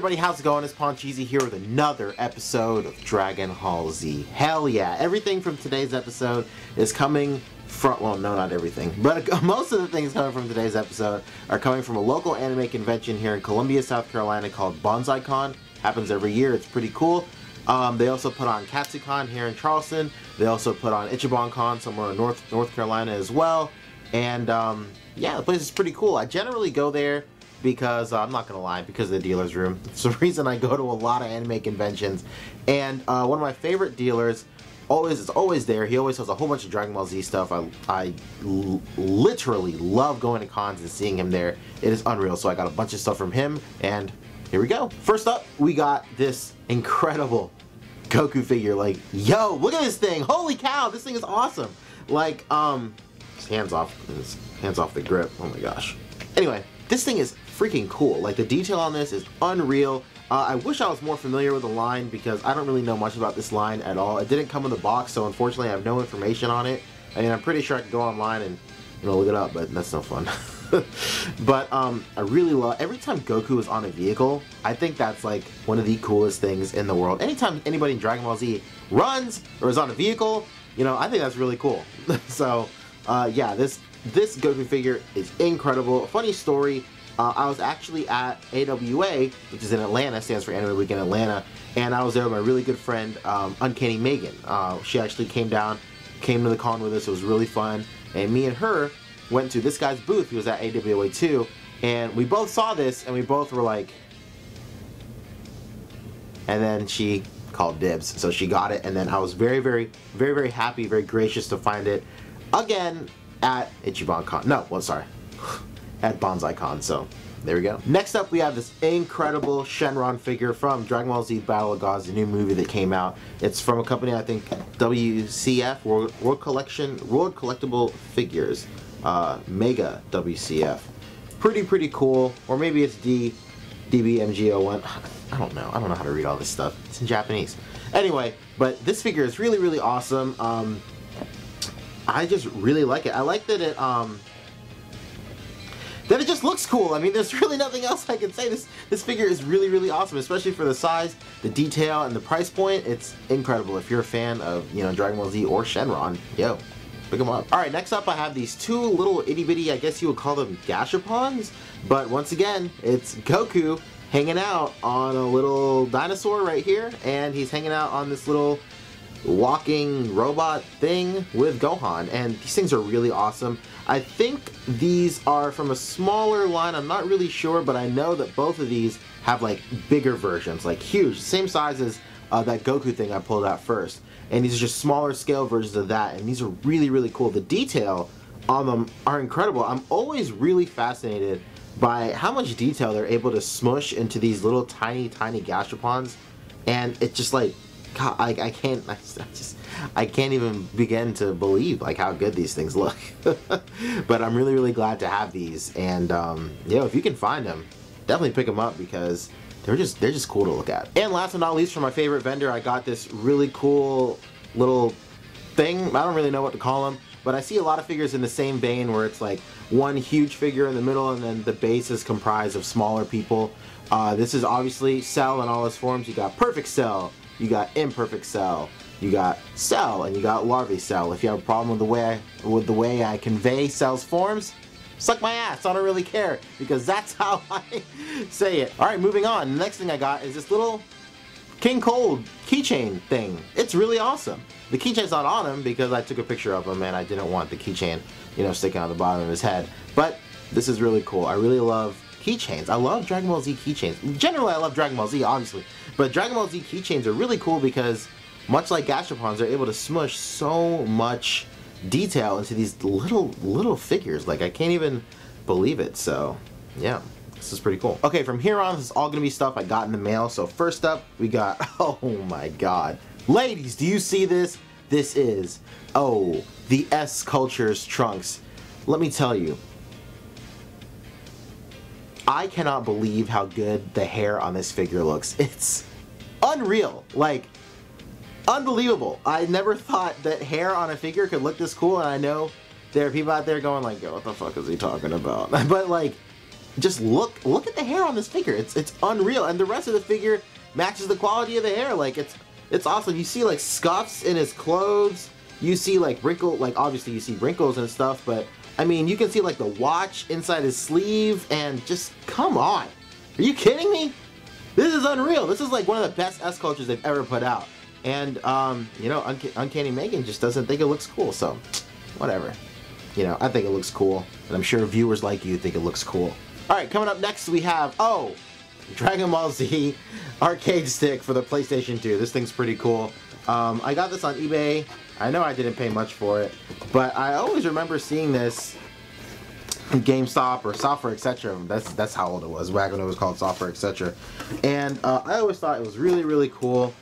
everybody, how's it going? It's Poncheesy here with another episode of DragonHaul Z. Hell yeah, everything from today's episode is coming from, well, no, not everything, but most of the things coming from today's episode are coming from a local anime convention here in Columbia, South Carolina called Banzaicon. Happens every year, it's pretty cool. They also put on Katsucon here in Charleston. They also put on IchibanCon somewhere in North Carolina as well. And yeah, the place is pretty cool. I generally go there because, I'm not going to lie, because of the dealer's room. It's the reason I go to a lot of anime conventions. And one of my favorite dealers is always there. He always has a whole bunch of Dragon Ball Z stuff. I literally love going to cons and seeing him there. It is unreal. So I got a bunch of stuff from him, and here we go. First up, we got this incredible Goku figure. Like, yo, look at this thing. Holy cow, this thing is awesome. Like, his hands off the grip. Oh my gosh. Anyway, this thing is freaking cool. Like, the detail on this is unreal. I wish I was more familiar with the line because I don't really know much about this line at all. It didn't come in the box, so unfortunately I have no information on it. I mean, I'm pretty sure I could go online and, you know, look it up, but that's no fun. But I really love, every time Goku is on a vehicle, I think that's like one of the coolest things in the world. Anytime anybody in Dragon Ball Z runs or is on a vehicle, you know, I think that's really cool. So yeah, this Goku figure is incredible. Funny story, I was actually at AWA, which is in Atlanta, stands for Anime Week in Atlanta, and I was there with my really good friend, Uncanny Megan. She actually came to the con with us. It was really fun, and me and her went to this guy's booth. He was at AWA too, and we both saw this, and we both were like, and then she called dibs, so she got it, and then I was very, very, very, very happy, very gracious to find it again at IchibanCon. No, well, sorry, at Banzaicon. So there we go. Next up, we have this incredible Shenron figure from Dragon Ball Z Battle of Gods, the new movie that came out. It's from a company, I think, WCF, World Collectible Figures, Mega WCF. Pretty cool. Or maybe it's DBMG01. I don't know. I don't know how to read all this stuff. It's in Japanese. Anyway, but this figure is really, really awesome. I just really like it. I like that it just looks cool. I mean, there's really nothing else I can say. This figure is really, really awesome, especially for the size, the detail, and the price point. It's incredible. If you're a fan of, you know, Dragon Ball Z or Shenron, yo, pick them up. Alright, next up I have these two little itty bitty, I guess you would call them Gashapons, but once again, it's Goku hanging out on a little dinosaur right here, and he's hanging out on this little walking robot thing with Gohan, and these things are really awesome. I think these are from a smaller line. I'm not really sure, but I know that both of these have like bigger versions, like huge, same size as that Goku thing I pulled out first, and these are just smaller scale versions of that, and these are really, really cool. The detail on them are incredible. I'm always really fascinated by how much detail they're able to smush into these little tiny Gashapons, and it's just like, God, I can't even begin to believe like how good these things look. But I'm really, really glad to have these, and yeah, if you can find them, definitely pick them up because they're just cool to look at. And last but not least, from my favorite vendor, I got this really cool little thing. I don't really know what to call them, but I see a lot of figures in the same vein where it's like one huge figure in the middle and then the base is comprised of smaller people. This is obviously Cell in all its forms. You got Perfect Cell, you got Imperfect Cell, you got Cell, and you got Larvae Cell. If you have a problem with the way I convey Cell's forms, suck my ass. I don't really care because that's how I say it. All right, moving on. The next thing I got is this little King Cold keychain thing. It's really awesome. The keychain's not on him because I took a picture of him and I didn't want the keychain, you know, sticking out the bottom of his head. But this is really cool. I really love keychains. I love Dragon Ball Z keychains. Generally, I love Dragon Ball Z, obviously. But Dragon Ball Z keychains are really cool because, much like Gashapons, they're able to smush so much detail into these little figures. Like, I can't even believe it. So, yeah. This is pretty cool. Okay, from here on, this is all going to be stuff I got in the mail. So first up, we got, oh my god. Ladies, do you see this? This is, oh, the SCultures Trunks. Let me tell you, I cannot believe how good the hair on this figure looks. It's unreal. Like, unbelievable. I never thought that hair on a figure could look this cool, and I know there are people out there going like, yo, what the fuck is he talking about? But like, just look at the hair on this figure. It's unreal, and the rest of the figure matches the quality of the hair. Like it's awesome. You see like scuffs in his clothes. You see like obviously you see wrinkles and stuff, but I mean you can see like the watch inside his sleeve, and just come on. Are you kidding me? This is unreal. This is like one of the best SCultures they've ever put out. And you know, Uncanny Megan just doesn't think it looks cool, so whatever. You know, I think it looks cool, and I'm sure viewers like you think it looks cool. Alright, coming up next we have, Dragon Ball Z arcade stick for the PlayStation 2. This thing's pretty cool. I got this on eBay. I know I didn't pay much for it, but I always remember seeing this in GameStop or Software Etc. That's how old it was, back when it was called Software Etc. And I always thought it was really, really cool.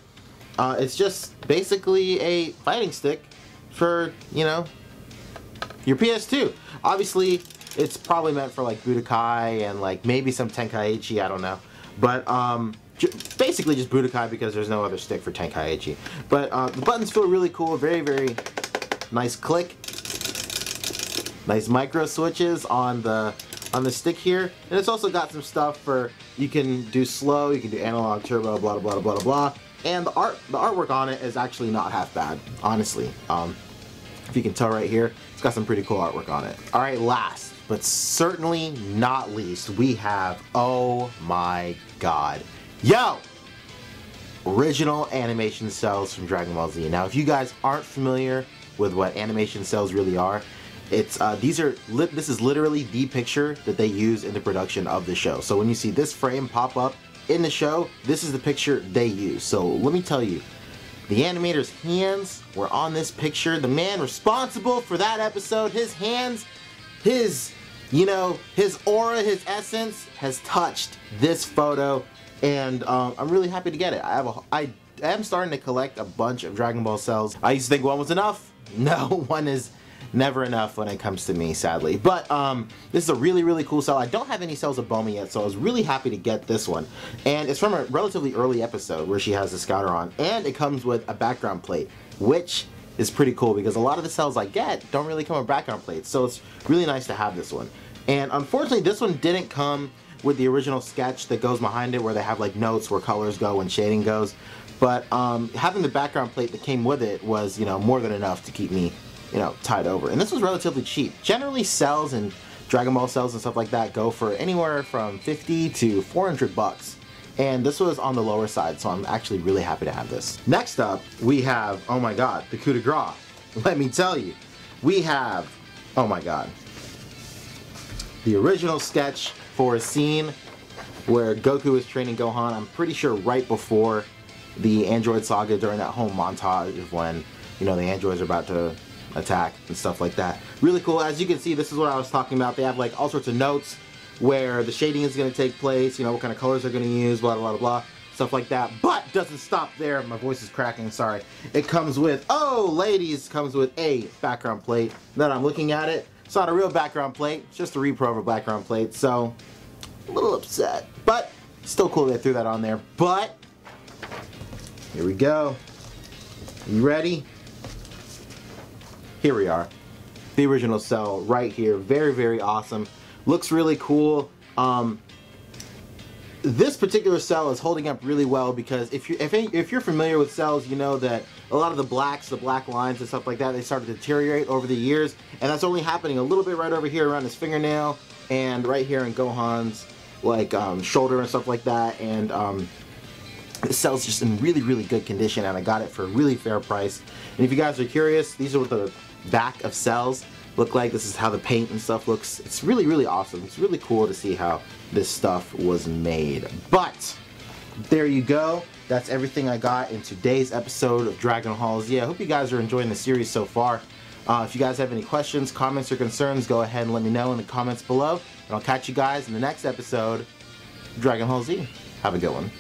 It's just basically a fighting stick for, you know, your PS2. Obviously, it's probably meant for like Budokai and like maybe some Tenkaichi, I don't know. But basically just Budokai, because there's no other stick for Tenkaichi. But the buttons feel really cool, very, very nice click. Nice micro switches on the stick here. And it's also got some stuff for, you can do slow, you can do analog, turbo, blah, blah, blah, blah, blah. And the artwork on it is actually not half bad, honestly. If you can tell right here, it's got some pretty cool artwork on it. Alright, last but certainly not least, we have, oh my god. Yo! Original animation Cels from Dragon Ball Z. Now, if you guys aren't familiar with what animation Cels really are, it's this is literally the picture that they use in the production of the show. So when you see this frame pop up in the show, this is the picture they use. So let me tell you, the animator's hands were on this picture. The man responsible for that episode, his hands, his aura, his essence has touched this photo, and I'm really happy to get it. I am starting to collect a bunch of Dragon Ball Cels. I used to think one was enough. No, one is never enough when it comes to me, sadly. But this is a really, really cool cell. I don't have any Cels of Bulma yet, so I was really happy to get this one. And it's from a relatively early episode where she has the scouter on, and it comes with a background plate, which is pretty cool because a lot of the Cels I get don't really come with background plates, so it's really nice to have this one. And unfortunately, this one didn't come with the original sketch that goes behind it, where they have like notes where colors go and shading goes. But having the background plate that came with it was, you know, more than enough to keep me, you know, tied over. And this was relatively cheap. Generally, Cels and Dragon Ball Cels and stuff like that go for anywhere from 50 to 400 bucks. And this was on the lower side, so I'm actually really happy to have this. Next up, we have, oh my god, the coup de grace. Let me tell you, we have, oh my god, the original sketch for a scene where Goku is training Gohan. I'm pretty sure right before the Android Saga, during that whole montage of when, you know, the androids are about to attack and stuff like that. Really cool. As you can see, this is what I was talking about. They have like all sorts of notes where the shading is going to take place, you know, what kind of colors they're going to use, blah, blah, blah, blah, stuff like that. But doesn't stop there. My voice is cracking, sorry. It comes with, oh, ladies, comes with a background plate. Then I'm looking at it. It's not a real background plate. It's just a repro of a background plate. So, a little upset. But, still cool they threw that on there. But, here we go. You ready? Here we are. The original Cell right here. Very, very awesome. Looks really cool. This particular Cell is holding up really well because if you're familiar with Cells, you know that a lot of the black lines and stuff like that, they started to deteriorate over the years, and that's only happening a little bit right over here around his fingernail and right here in Gohan's like shoulder and stuff like that. And the Cell's just in really, really good condition, and I got it for a really fair price. And if you guys are curious, these are what the back of Cels look like. This is how the paint and stuff looks. It's really, really awesome. It's really cool to see how this stuff was made. But there you go. That's everything I got in today's episode of DragonHaul Z. I hope you guys are enjoying the series so far. If you guys have any questions, comments, or concerns, go ahead and let me know in the comments below. And I'll catch you guys in the next episode of DragonHaul Z. Have a good one.